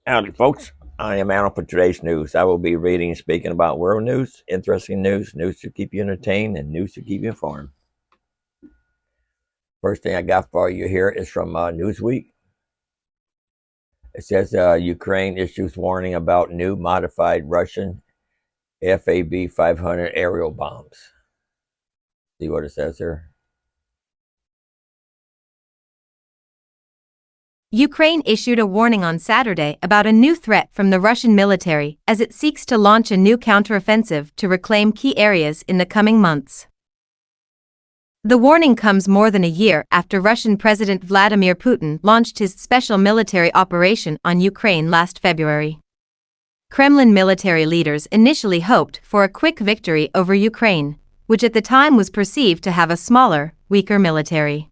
Howdy, folks. I am Alan for today's news. I will be reading and speaking about world news, interesting news, news to keep you entertained, and news to keep you informed. First thing I got for you here is from Newsweek. It says Ukraine issues warning about new modified Russian FAB 500 aerial bombs. See what it says here? Ukraine issued a warning on Saturday about a new threat from the Russian military as it seeks to launch a new counteroffensive to reclaim key areas in the coming months. The warning comes more than a year after Russian President Vladimir Putin launched his special military operation on Ukraine last February. Kremlin military leaders initially hoped for a quick victory over Ukraine, which at the time was perceived to have a smaller, weaker military.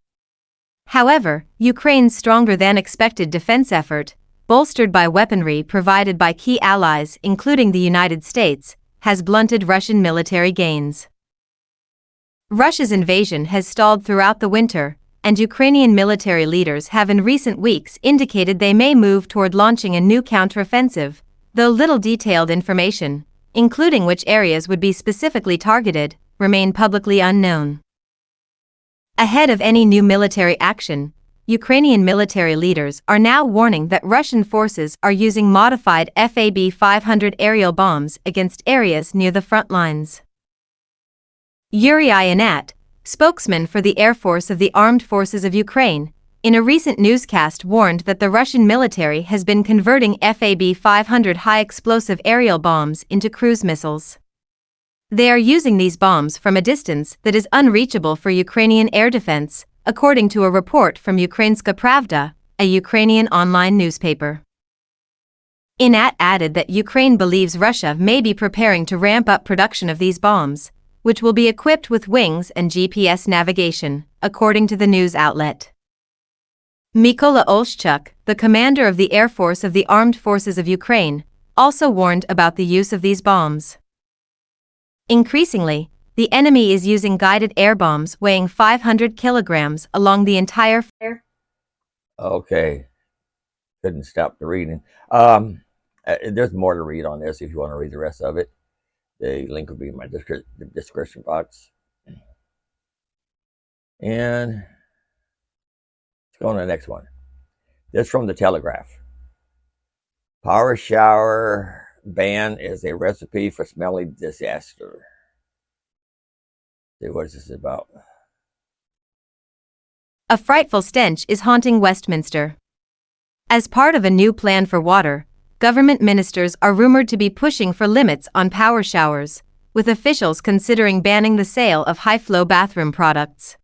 However, Ukraine's stronger-than-expected defense effort, bolstered by weaponry provided by key allies including the United States, has blunted Russian military gains. Russia's invasion has stalled throughout the winter, and Ukrainian military leaders have in recent weeks indicated they may move toward launching a new counteroffensive, though little detailed information, including which areas would be specifically targeted, remain publicly unknown. Ahead of any new military action, Ukrainian military leaders are now warning that Russian forces are using modified FAB 500 aerial bombs against areas near the front lines. Yuri Ianat, spokesman for the Air Force of the Armed Forces of Ukraine, in a recent newscast warned that the Russian military has been converting FAB 500 high-explosive aerial bombs into cruise missiles. They are using these bombs from a distance that is unreachable for Ukrainian air defense, according to a report from Ukrainska Pravda, a Ukrainian online newspaper. Inat added that Ukraine believes Russia may be preparing to ramp up production of these bombs, which will be equipped with wings and GPS navigation, according to the news outlet. Mykola Olszczuk, the commander of the Air Force of the Armed Forces of Ukraine, also warned about the use of these bombs. Increasingly, the enemy is using guided air bombs weighing 500 kilograms along the entire front. Okay, couldn't stop the reading. There's more to read on this if you want to read the rest of it. The link will be in my description box. And let's go on to the next one. This from the Telegraph. Power shower ban is a recipe for smelly disaster. See, what is this about? A frightful stench is haunting Westminster. As part of a new plan for water, government ministers are rumored to be pushing for limits on power showers, with officials considering banning the sale of high-flow bathroom products.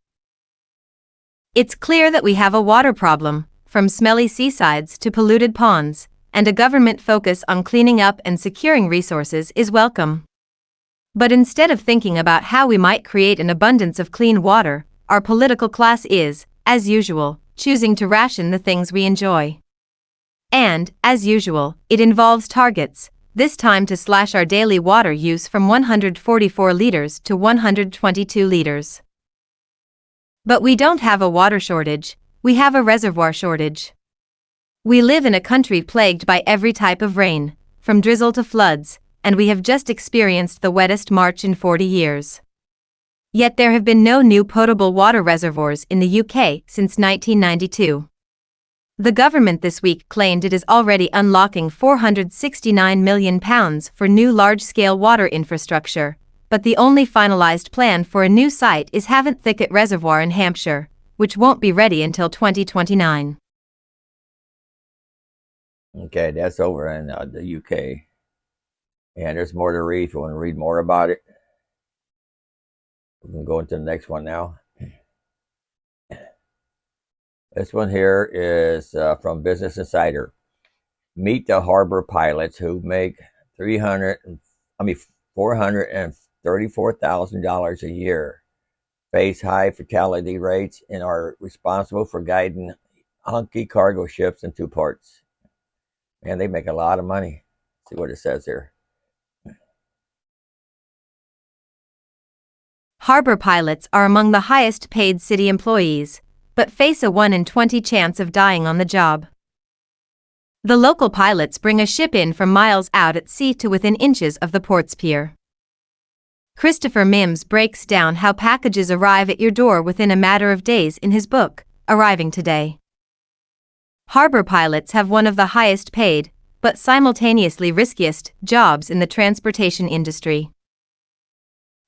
It's clear that we have a water problem, from smelly seasides to polluted ponds, and a government focus on cleaning up and securing resources is welcome. But instead of thinking about how we might create an abundance of clean water, our political class is, as usual, choosing to ration the things we enjoy. And, as usual, it involves targets, this time to slash our daily water use from 144 liters to 122 liters. But we don't have a water shortage, we have a reservoir shortage. We live in a country plagued by every type of rain, from drizzle to floods, and we have just experienced the wettest March in 40 years. Yet there have been no new potable water reservoirs in the UK since 1992. The government this week claimed it is already unlocking £469 million for new large-scale water infrastructure, but the only finalised plan for a new site is Havant Thicket Reservoir in Hampshire, which won't be ready until 2029. Okay, that's over in the UK. And there's more to read if you want to read more about it. We can go into the next one now. This one here is from Business Insider. Meet the harbor pilots who make $434,000 a year, face high fatality rates, and are responsible for guiding hunky cargo ships in two ports. Man, they make a lot of money. See what it says here. Harbor pilots are among the highest paid city employees, but face a 1 in 20 chance of dying on the job. The local pilots bring a ship in from miles out at sea to within inches of the port's pier. Christopher Mims breaks down how packages arrive at your door within a matter of days in his book, Arriving Today. Harbor pilots have one of the highest paid, but simultaneously riskiest, jobs in the transportation industry.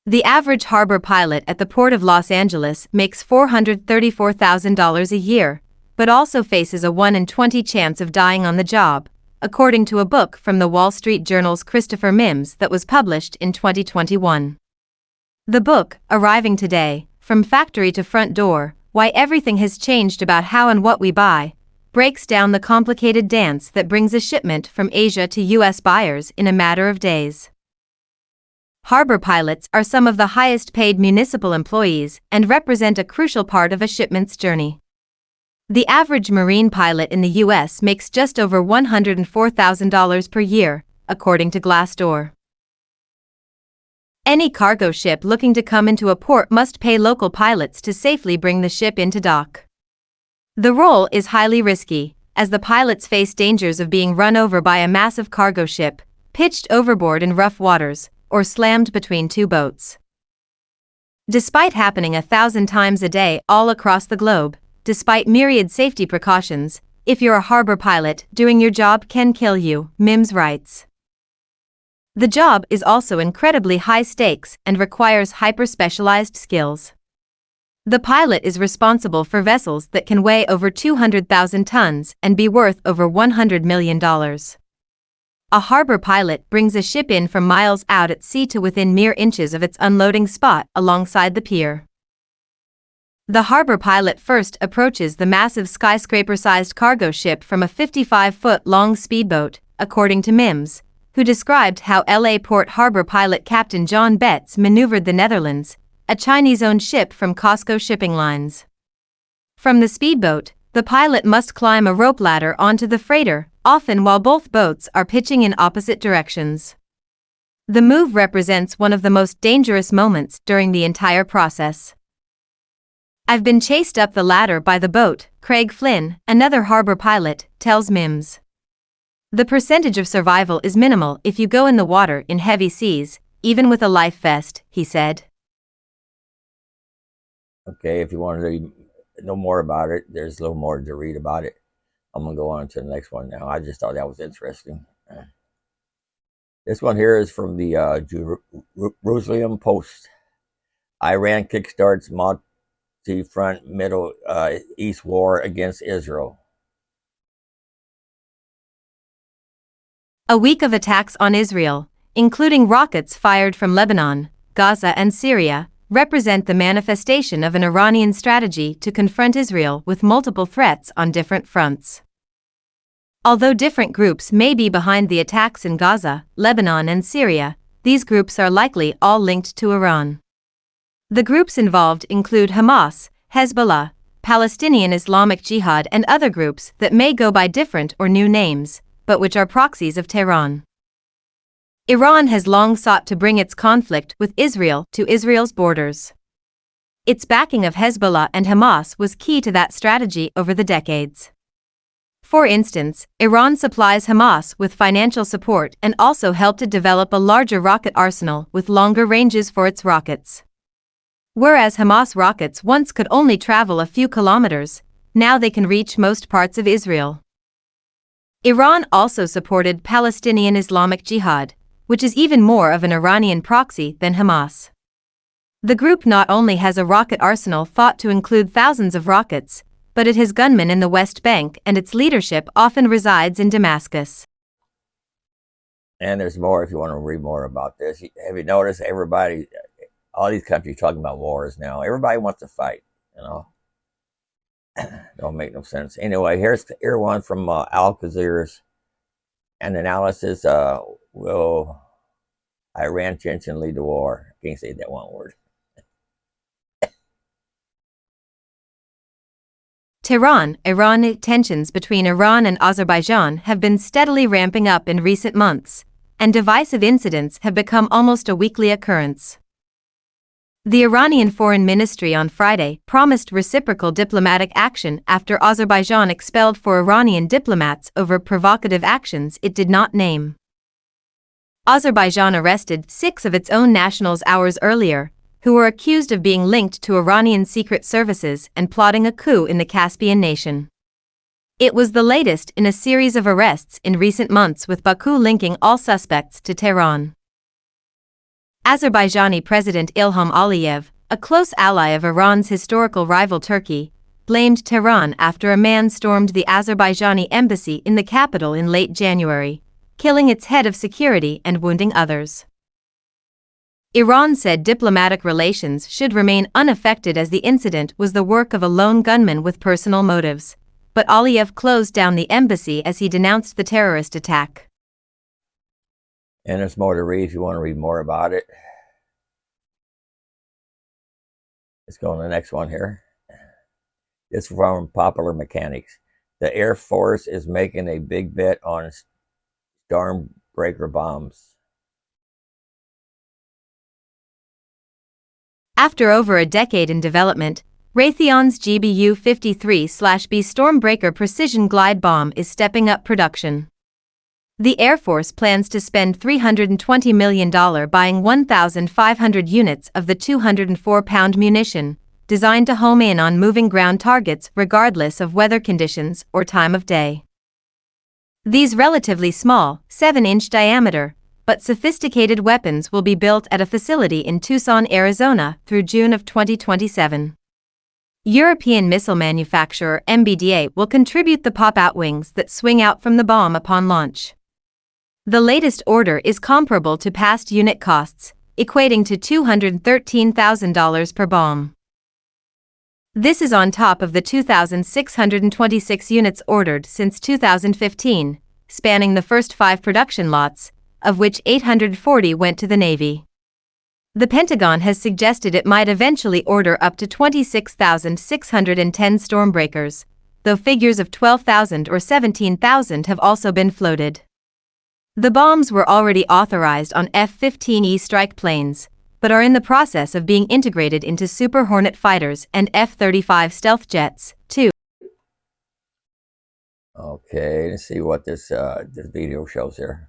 The average harbor pilot at the Port of Los Angeles makes $434,000 a year, but also faces a 1 in 20 chance of dying on the job, according to a book from the Wall Street Journal's Christopher Mims that was published in 2021. The book, Arriving Today, From Factory to Front Door, Why Everything Has Changed About How and What We Buy, breaks down the complicated dance that brings a shipment from Asia to U.S. buyers in a matter of days. Harbor pilots are some of the highest paid municipal employees and represent a crucial part of a shipment's journey. The average marine pilot in the U.S. makes just over $104,000 per year, according to Glassdoor. Any cargo ship looking to come into a port must pay local pilots to safely bring the ship into dock. The role is highly risky, as the pilots face dangers of being run over by a massive cargo ship, pitched overboard in rough waters, or slammed between two boats. Despite happening 1,000 times a day all across the globe, despite myriad safety precautions, if you're a harbor pilot, doing your job can kill you, Mims writes. The job is also incredibly high stakes and requires hyper-specialized skills. The pilot is responsible for vessels that can weigh over 200,000 tons and be worth over $100 million. A harbor pilot brings a ship in from miles out at sea to within mere inches of its unloading spot alongside the pier. The harbor pilot first approaches the massive skyscraper-sized cargo ship from a 55-foot-long speedboat, according to Mims, who described how LA Port Harbor pilot Captain John Betts maneuvered the Netherlands, a Chinese-owned ship from Costco Shipping Lines. From the speedboat, the pilot must climb a rope ladder onto the freighter, often while both boats are pitching in opposite directions. The move represents one of the most dangerous moments during the entire process. I've been chased up the ladder by the boat, Craig Flynn, another harbor pilot, tells Mims. The percentage of survival is minimal if you go in the water in heavy seas, even with a life vest, he said. Okay, if you want to know more about it, there's a little more to read about it. I'm going to go on to the next one now. I just thought that was interesting. This one here is from the Jerusalem Post. Iran kickstarts multi-front Middle East war against Israel. A week of attacks on Israel, including rockets fired from Lebanon, Gaza and Syria, represent the manifestation of an Iranian strategy to confront Israel with multiple threats on different fronts. Although different groups may be behind the attacks in Gaza, Lebanon and Syria, these groups are likely all linked to Iran. The groups involved include Hamas, Hezbollah, Palestinian Islamic Jihad and other groups that may go by different or new names, but which are proxies of Tehran. Iran has long sought to bring its conflict with Israel to Israel's borders. Its backing of Hezbollah and Hamas was key to that strategy over the decades. For instance, Iran supplies Hamas with financial support and also helped it develop a larger rocket arsenal with longer ranges for its rockets. Whereas Hamas rockets once could only travel a few kilometers, now they can reach most parts of Israel. Iran also supported Palestinian Islamic Jihad, which is even more of an Iranian proxy than Hamas. The group not only has a rocket arsenal thought to include thousands of rockets, but it has gunmen in the West Bank and its leadership often resides in Damascus. And there's more if you want to read more about this. Have you noticed everybody, all these countries talking about wars now, everybody wants to fight, you know. Don't make no sense. Anyway, here's one from Al Jazeera's an analysis. Will Iran tension lead to war? Can't say that one word. Iran tensions between Iran and Azerbaijan have been steadily ramping up in recent months, and divisive incidents have become almost a weekly occurrence. The Iranian Foreign Ministry on Friday promised reciprocal diplomatic action after Azerbaijan expelled 4 Iranian diplomats over provocative actions it did not name. Azerbaijan arrested 6 of its own nationals hours earlier, who were accused of being linked to Iranian secret services and plotting a coup in the Caspian nation. It was the latest in a series of arrests in recent months, with Baku linking all suspects to Tehran. Azerbaijani President Ilham Aliyev, a close ally of Iran's historical rival Turkey, blamed Tehran after a man stormed the Azerbaijani embassy in the capital in late January, killing its head of security and wounding others. Iran said diplomatic relations should remain unaffected as the incident was the work of a lone gunman with personal motives, but Aliyev closed down the embassy as he denounced the terrorist attack. And there's more to read if you want to read more about it. Let's go on to the next one here. It's from Popular Mechanics. The Air Force is making a big bet on StormBreaker bombs. After over a decade in development, Raytheon's GBU-53/B StormBreaker precision glide bomb is stepping up production. The Air Force plans to spend $320 million buying 1,500 units of the 204-pound munition, designed to home in on moving ground targets regardless of weather conditions or time of day. These relatively small, 7-inch diameter, but sophisticated weapons will be built at a facility in Tucson, Arizona through June of 2027. European missile manufacturer MBDA will contribute the pop-out wings that swing out from the bomb upon launch. The latest order is comparable to past unit costs, equating to $213,000 per bomb. This is on top of the 2,626 units ordered since 2015, spanning the first 5 production lots, of which 840 went to the Navy. The Pentagon has suggested it might eventually order up to 26,610 StormBreakers, though figures of 12,000 or 17,000 have also been floated. The bombs were already authorized on F-15E strike planes, but are in the process of being integrated into Super Hornet fighters and F-35 stealth jets, too. Okay, let's see what this video shows here.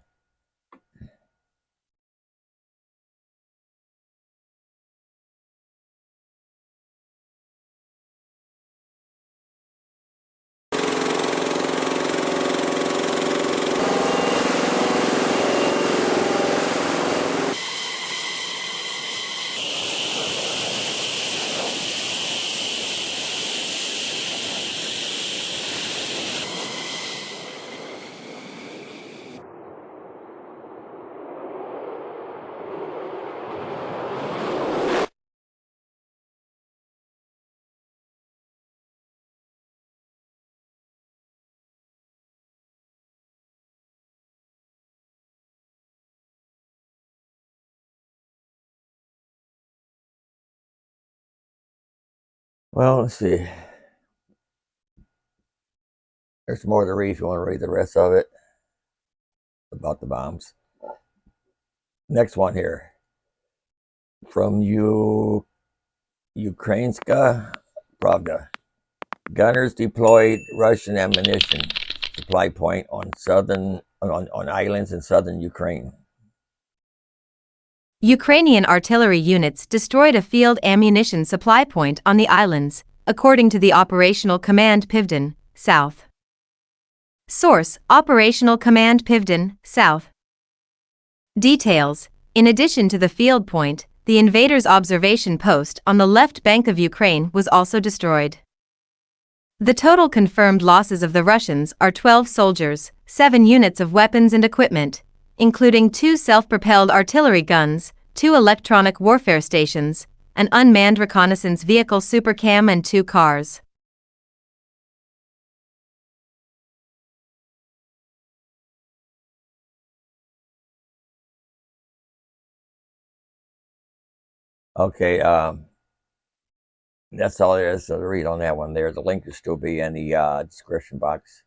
Well, let's see. There's more to read if you want to read the rest of it about the bombs. Next one here. From Ukrainska Pravda. Gunners deployed Russian ammunition supply point on islands in southern Ukraine. Ukrainian artillery units destroyed a field ammunition supply point on the islands, according to the Operational Command Pivden, South. Source: Operational Command Pivden, South. Details: in addition to the field point, the invaders' observation post on the left bank of Ukraine was also destroyed. The total confirmed losses of the Russians are 12 soldiers, 7 units of weapons and equipment, including 2 self-propelled artillery guns, 2 electronic warfare stations, an unmanned reconnaissance vehicle Supercam and 2 cars. Okay, that's all there is to read on that one there. The link will still be in the description box.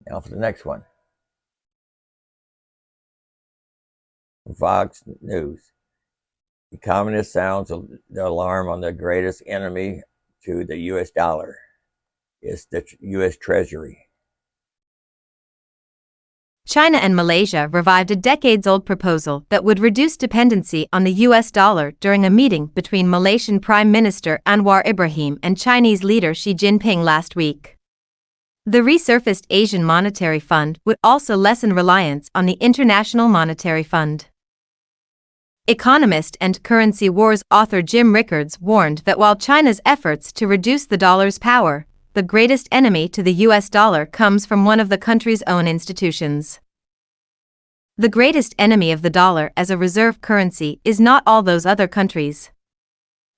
Now for the next one. Fox News. Economist sounds the alarm on the greatest enemy to the US dollar. It's the US Treasury. China and Malaysia revived a decades-old proposal that would reduce dependency on the US dollar during a meeting between Malaysian Prime Minister Anwar Ibrahim and Chinese leader Xi Jinping last week. The resurfaced Asian Monetary Fund would also lessen reliance on the International Monetary Fund. Economist and Currency Wars author Jim Rickards warned that while China's efforts to reduce the dollar's power, the greatest enemy to the US dollar comes from one of the country's own institutions. The greatest enemy of the dollar as a reserve currency is not all those other countries.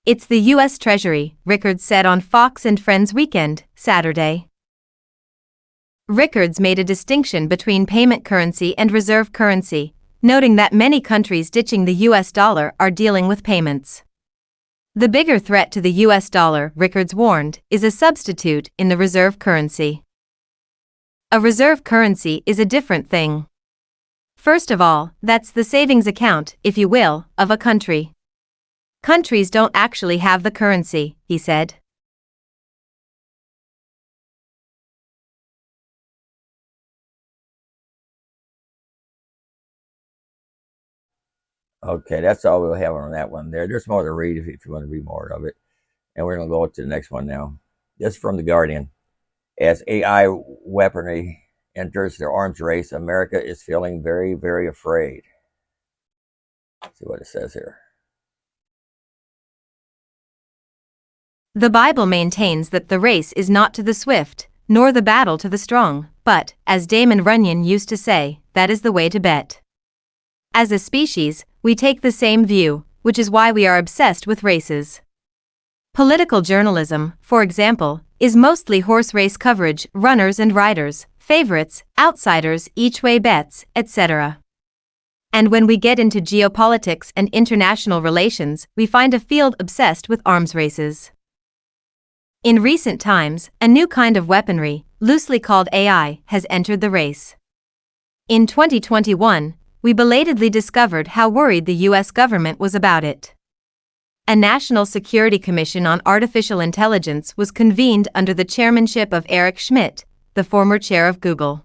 It's the US Treasury, Rickards said on Fox and Friends Weekend, Saturday. Rickards made a distinction between payment currency and reserve currency, noting that many countries ditching the US dollar are dealing with payments. The bigger threat to the US dollar, Rickards warned, is a substitute in the reserve currency. A reserve currency is a different thing. First of all, that's the savings account, if you will, of a country. Countries don't actually have the currency, he said. Okay, that's all we'll have on that one there. There's more to read if you want to read more of it. And we're going to go to the next one now. This is from The Guardian. As AI weaponry enters the arms race, America is feeling very, very afraid. Let's see what it says here. The Bible maintains that the race is not to the swift, nor the battle to the strong, but, as Damon Runyon used to say, that is the way to bet. As a species, we take the same view, which is why we are obsessed with races. Political journalism, for example, is mostly horse race coverage, runners and riders, favorites, outsiders, each-way bets, etc. And when we get into geopolitics and international relations, we find a field obsessed with arms races. In recent times, a new kind of weaponry, loosely called AI, has entered the race. In 2021, we belatedly discovered how worried the US government was about it. A National Security Commission on Artificial Intelligence was convened under the chairmanship of Eric Schmidt, the former chair of Google.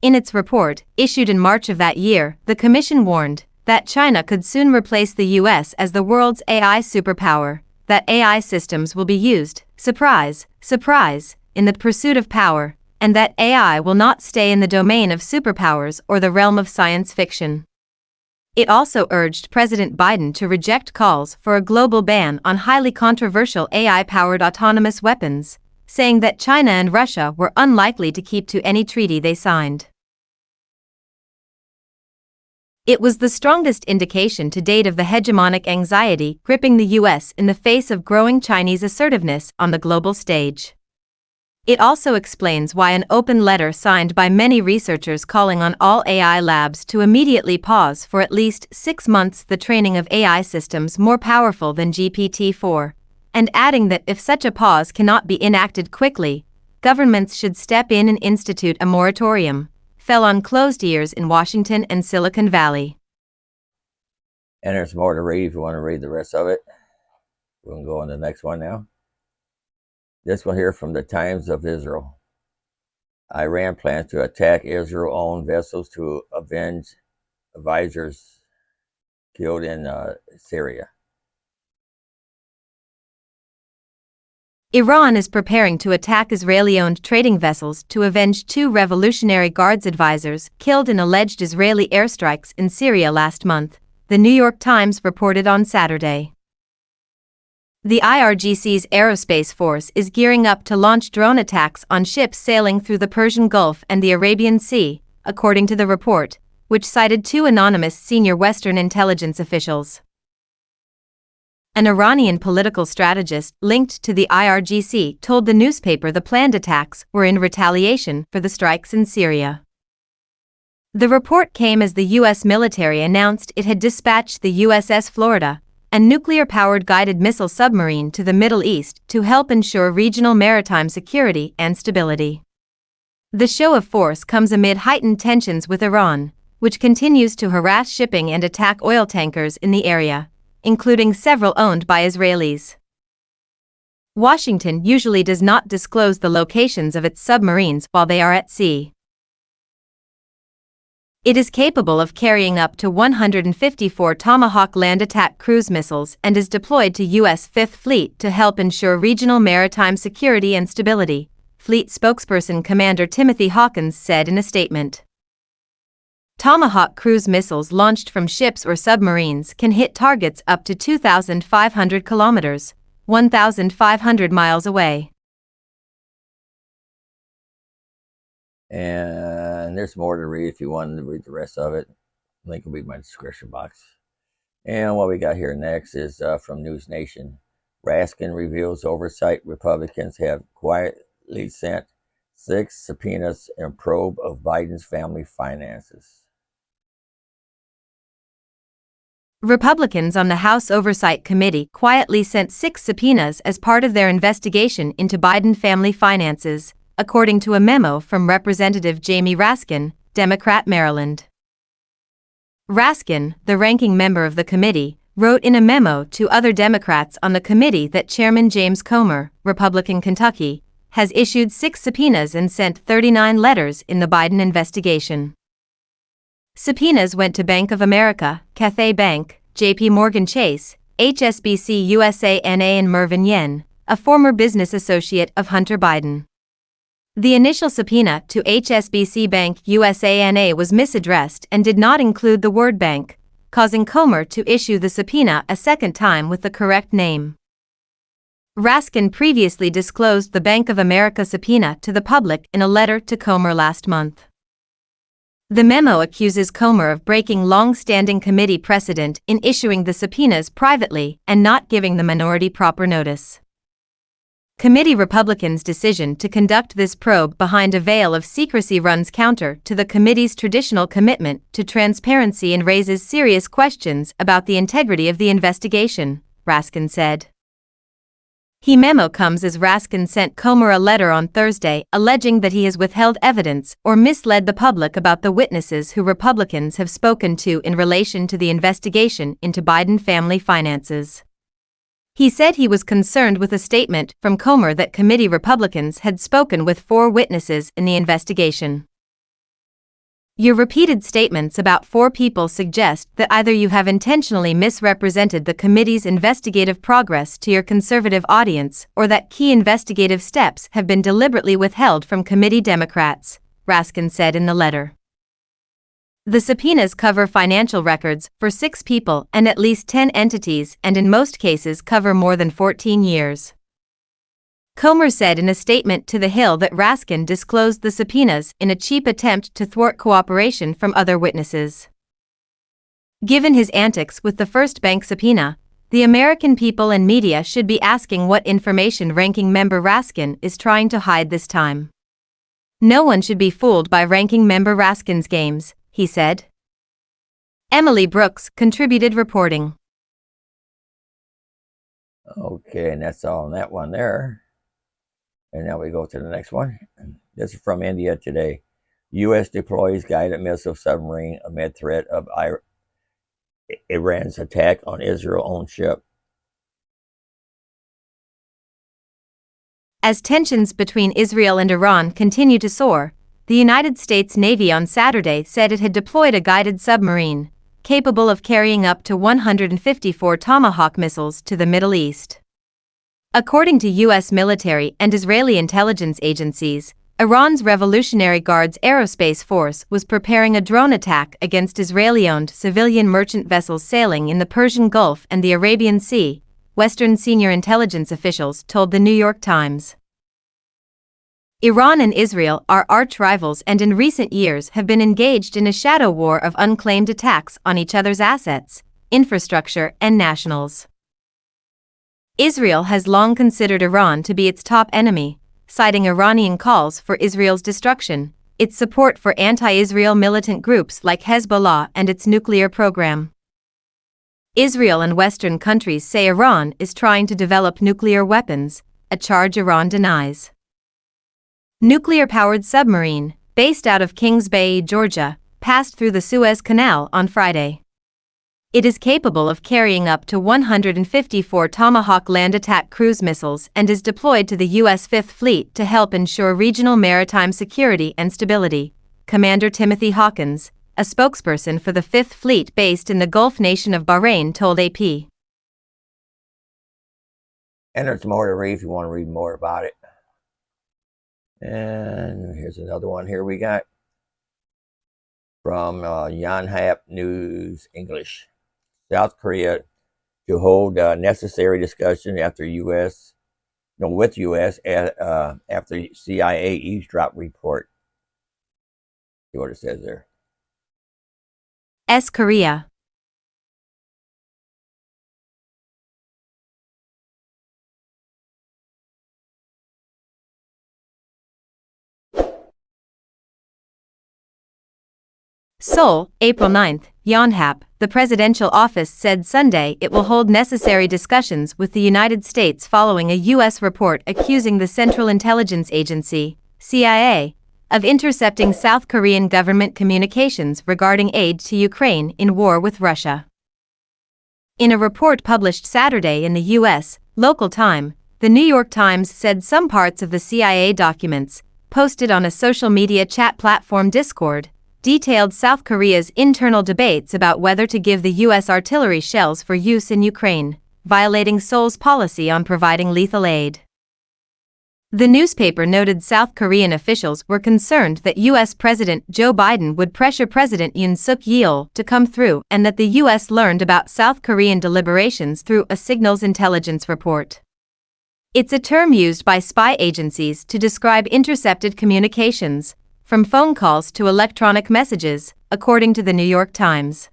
In its report, issued in March of that year, the commission warned that China could soon replace the US as the world's AI superpower, that AI systems will be used, surprise, surprise, in the pursuit of power, and that AI will not stay in the domain of superpowers or the realm of science fiction. It also urged President Biden to reject calls for a global ban on highly controversial AI-powered autonomous weapons, saying that China and Russia were unlikely to keep to any treaty they signed. It was the strongest indication to date of the hegemonic anxiety gripping the US in the face of growing Chinese assertiveness on the global stage. It also explains why an open letter signed by many researchers calling on all AI labs to immediately pause for at least 6 months the training of AI systems more powerful than GPT-4, and adding that if such a pause cannot be enacted quickly, governments should step in and institute a moratorium, fell on closed ears in Washington and Silicon Valley. And there's more to read if you want to read the rest of it. We can go on to the next one now. This one here from the Times of Israel. Iran plans to attack Israel-owned vessels to avenge advisors killed in Syria. Iran is preparing to attack Israeli-owned trading vessels to avenge 2 Revolutionary Guards advisors killed in alleged Israeli airstrikes in Syria last month, the New York Times reported on Saturday. The IRGC's aerospace force is gearing up to launch drone attacks on ships sailing through the Persian Gulf and the Arabian Sea, according to the report, which cited 2 anonymous senior Western intelligence officials. An Iranian political strategist linked to the IRGC told the newspaper the planned attacks were in retaliation for the strikes in Syria. The report came as the U.S. military announced it had dispatched the USS Florida, a nuclear-powered guided missile submarine to the Middle East to help ensure regional maritime security and stability. The show of force comes amid heightened tensions with Iran, which continues to harass shipping and attack oil tankers in the area, including several owned by Israelis. Washington usually does not disclose the locations of its submarines while they are at sea. It is capable of carrying up to 154 Tomahawk land attack cruise missiles and is deployed to U.S. Fifth Fleet to help ensure regional maritime security and stability, Fleet spokesperson Commander Timothy Hawkins said in a statement. Tomahawk cruise missiles launched from ships or submarines can hit targets up to 2,500 kilometers, 1,500 miles away. And there's more to read if you wanted to read the rest of it. Link will be in my description box. And what we got here next is from News Nation. Raskin reveals oversight Republicans have quietly sent 6 subpoenas in probe of Biden's family finances. Republicans on the House Oversight Committee quietly sent 6 subpoenas as part of their investigation into Biden family finances, according to a memo from Representative Jamie Raskin, Democrat, Maryland. Raskin, the ranking member of the committee, wrote in a memo to other Democrats on the committee that Chairman James Comer, Republican, Kentucky, has issued 6 subpoenas and sent 39 letters in the Biden investigation. Subpoenas went to Bank of America, Cathay Bank, J.P. Morgan Chase, HSBC USA NA, and Mervyn Yen, a former business associate of Hunter Biden. The initial subpoena to HSBC Bank USA NA was misaddressed and did not include the word bank, causing Comer to issue the subpoena a second time with the correct name. Raskin previously disclosed the Bank of America subpoena to the public in a letter to Comer last month. The memo accuses Comer of breaking long-standing committee precedent in issuing the subpoenas privately and not giving the minority proper notice. Committee Republicans' decision to conduct this probe behind a veil of secrecy runs counter to the committee's traditional commitment to transparency and raises serious questions about the integrity of the investigation, Raskin said. The memo comes as Raskin sent Comer a letter on Thursday alleging that he has withheld evidence or misled the public about the witnesses who Republicans have spoken to in relation to the investigation into Biden family finances. He said he was concerned with a statement from Comer that committee Republicans had spoken with 4 witnesses in the investigation. Your repeated statements about 4 people suggest that either you have intentionally misrepresented the committee's investigative progress to your conservative audience or that key investigative steps have been deliberately withheld from committee Democrats, Raskin said in the letter. The subpoenas cover financial records for 6 people and at least 10 entities and in most cases cover more than 14 years. Comer said in a statement to The Hill that Raskin disclosed the subpoenas in a cheap attempt to thwart cooperation from other witnesses. Given his antics with the first bank subpoena, the American people and media should be asking what information Ranking Member Raskin is trying to hide this time. No one should be fooled by Ranking Member Raskin's games, he said. Emily Brooks contributed reporting. Okay, and that's all on that one there. And now we go to the next one. This is from India today. U.S. deploys guided missile submarine amid threat of Iran's attack on Israel-owned ship. As tensions between Israel and Iran continue to soar, the United States Navy on Saturday said it had deployed a guided submarine, capable of carrying up to 154 Tomahawk missiles to the Middle East. According to U.S. military and Israeli intelligence agencies, Iran's Revolutionary Guards Aerospace Force was preparing a drone attack against Israeli-owned civilian merchant vessels sailing in the Persian Gulf and the Arabian Sea, Western senior intelligence officials told the New York Times. Iran and Israel are arch rivals and in recent years have been engaged in a shadow war of unclaimed attacks on each other's assets, infrastructure, and nationals. Israel has long considered Iran to be its top enemy, citing Iranian calls for Israel's destruction, its support for anti-Israel militant groups like Hezbollah, and its nuclear program. Israel and Western countries say Iran is trying to develop nuclear weapons, a charge Iran denies. Nuclear-powered submarine, based out of Kings Bay, Georgia, passed through the Suez Canal on Friday. It is capable of carrying up to 154 Tomahawk land attack cruise missiles and is deployed to the U.S. Fifth Fleet to help ensure regional maritime security and stability, Commander Timothy Hawkins, a spokesperson for the Fifth Fleet based in the Gulf nation of Bahrain, told AP. And there's more to read if you want to read more about it. And here's another one here we got from Yonhap News English. South Korea to hold necessary discussion after with U.S. After CIA eavesdrop report. See what it says there. Korea. Seoul, April 9. Yonhap, the presidential office said Sunday it will hold necessary discussions with the United States following a U.S. report accusing the Central Intelligence Agency, CIA, of intercepting South Korean government communications regarding aid to Ukraine in war with Russia. In a report published Saturday in the U.S. local time, the New York Times said some parts of the CIA documents, posted on a social media chat platform Discord, detailed South Korea's internal debates about whether to give the U.S. artillery shells for use in Ukraine, violating Seoul's policy on providing lethal aid. The newspaper noted South Korean officials were concerned that U.S. President Joe Biden would pressure President Yoon Suk-yeol to come through and that the U.S. learned about South Korean deliberations through a signals intelligence report. It's a term used by spy agencies to describe intercepted communications, from phone calls to electronic messages, according to the New York Times.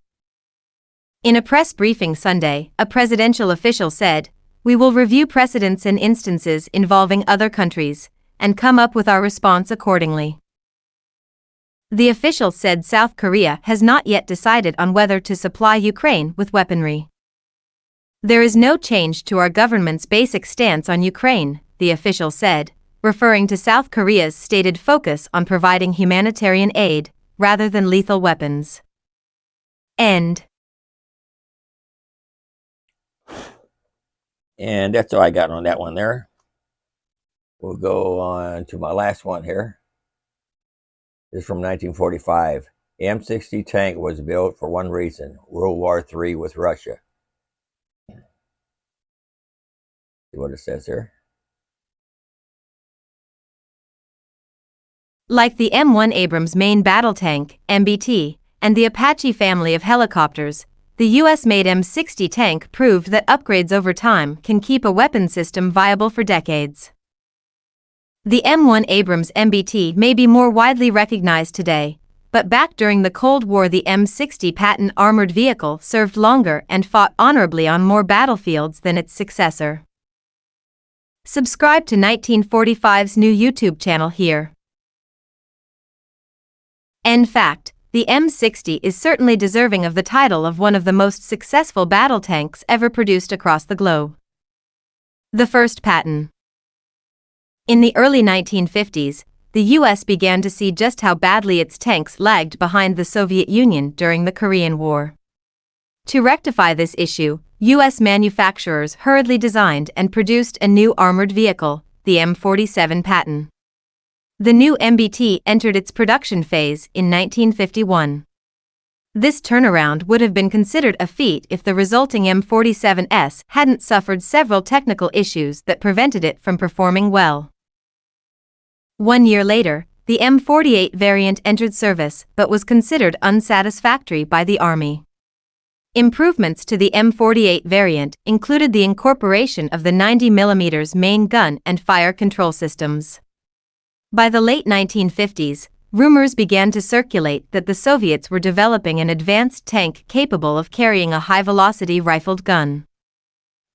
In a press briefing Sunday, a presidential official said, "We will review precedents and instances involving other countries, and come up with our response accordingly." The official said South Korea has not yet decided on whether to supply Ukraine with weaponry. "There is no change to our government's basic stance on Ukraine," the official said, referring to South Korea's stated focus on providing humanitarian aid, rather than lethal weapons. End. And that's all I got on that one there. We'll go on to my last one here. This is from 1945. M60 tank was built for one reason, World War III with Russia. See what it says here. Like the M1 Abrams main battle tank, MBT, and the Apache family of helicopters, the US-made M60 tank proved that upgrades over time can keep a weapon system viable for decades. The M1 Abrams MBT may be more widely recognized today, but back during the Cold War the M60 Patton armored vehicle served longer and fought honorably on more battlefields than its successor. Subscribe to 1945's new YouTube channel here. In fact, the M60 is certainly deserving of the title of one of the most successful battle tanks ever produced across the globe. The first Patton. In the early 1950s, the U.S. began to see just how badly its tanks lagged behind the Soviet Union during the Korean War. To rectify this issue, U.S. manufacturers hurriedly designed and produced a new armored vehicle, the M47 Patton. The new MBT entered its production phase in 1951. This turnaround would have been considered a feat if the resulting M47S hadn't suffered several technical issues that prevented it from performing well. 1 year later, the M48 variant entered service but was considered unsatisfactory by the Army. Improvements to the M48 variant included the incorporation of the 90mm main gun and fire control systems. By the late 1950s, rumors began to circulate that the Soviets were developing an advanced tank capable of carrying a high-velocity rifled gun.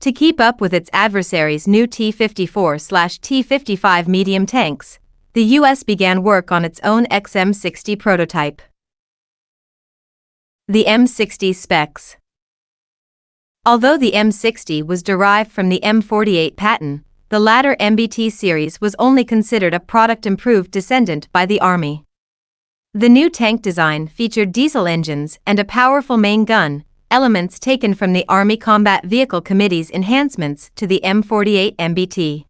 To keep up with its adversaries' new T-54/T-55 medium tanks, the U.S. began work on its own XM60 prototype. The M60 specs. Although the M60 was derived from the M48 Patton, the latter MBT series was only considered a product-improved descendant by the Army. The new tank design featured diesel engines and a powerful main gun, elements taken from the Army Combat Vehicle Committee's enhancements to the M48 MBT.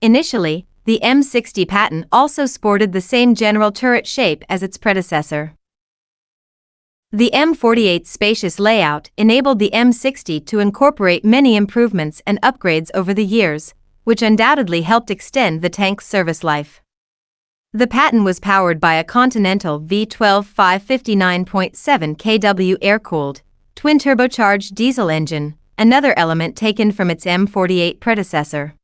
Initially, the M60 Patton also sported the same general turret shape as its predecessor. The M48's spacious layout enabled the M60 to incorporate many improvements and upgrades over the years, which undoubtedly helped extend the tank's service life. The Patton was powered by a Continental V12 559.7 kW air-cooled, twin-turbocharged diesel engine, another element taken from its M48 predecessor.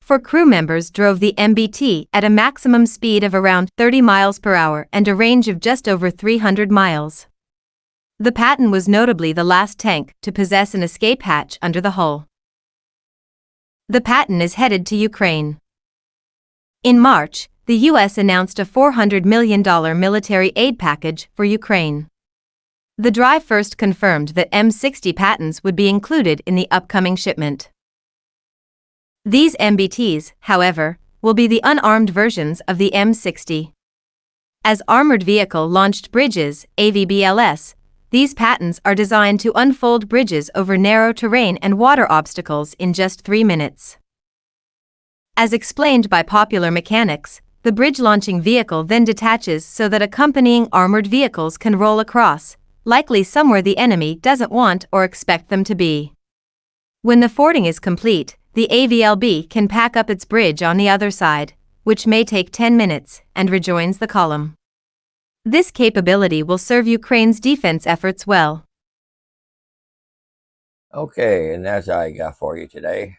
Four crew members drove the MBT at a maximum speed of around 30 miles per hour and a range of just over 300 miles. The Patton was notably the last tank to possess an escape hatch under the hull. The Patton is headed to Ukraine. In March, the U.S. announced a $400 million military aid package for Ukraine. The drive first confirmed that M60 Pattons would be included in the upcoming shipment. These MBTs, however, will be the unarmed versions of the M60. As Armored Vehicle Launched Bridges, AVBLS, these Pattons are designed to unfold bridges over narrow terrain and water obstacles in just 3 minutes. As explained by Popular Mechanics, the bridge-launching vehicle then detaches so that accompanying armored vehicles can roll across, likely somewhere the enemy doesn't want or expect them to be. When the fording is complete, the AVLB can pack up its bridge on the other side, which may take 10 minutes, and rejoins the column. This capability will serve Ukraine's defense efforts well. Okay, and that's all I got for you today.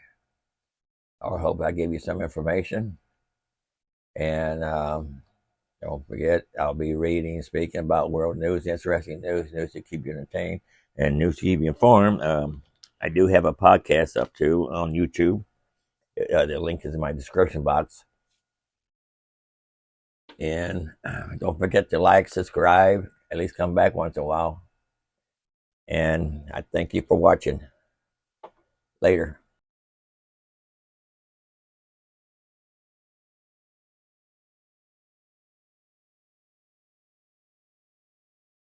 I hope I gave you some information. And don't forget, I'll be reading and speaking about world news, interesting news to keep you entertained, and news to keep you informed. I do have a podcast up too on YouTube. The link is in my description box. And don't forget to like, subscribe, at least come back once in a while. And I thank you for watching. Later.